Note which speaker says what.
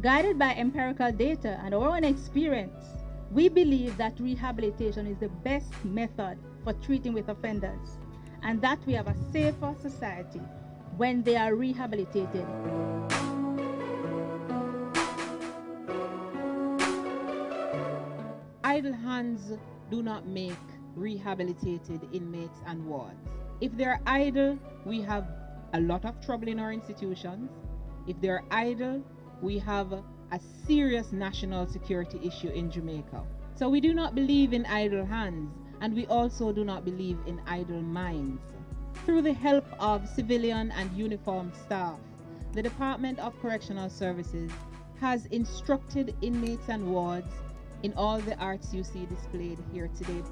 Speaker 1: Guided by empirical data and our own experience, we believe that rehabilitation is the best method for treating with offenders, and that we have a safer society when they are rehabilitated.
Speaker 2: Idle hands do not make rehabilitated inmates and wards. If they're idle, we have a lot of trouble in our institutions. If they're idle, we have a serious national security issue in Jamaica. So we do not believe in idle hands, and we also do not believe in idle minds. Through the help of civilian and uniformed staff, the Department of Correctional Services has instructed inmates and wards in all the arts you see displayed here today.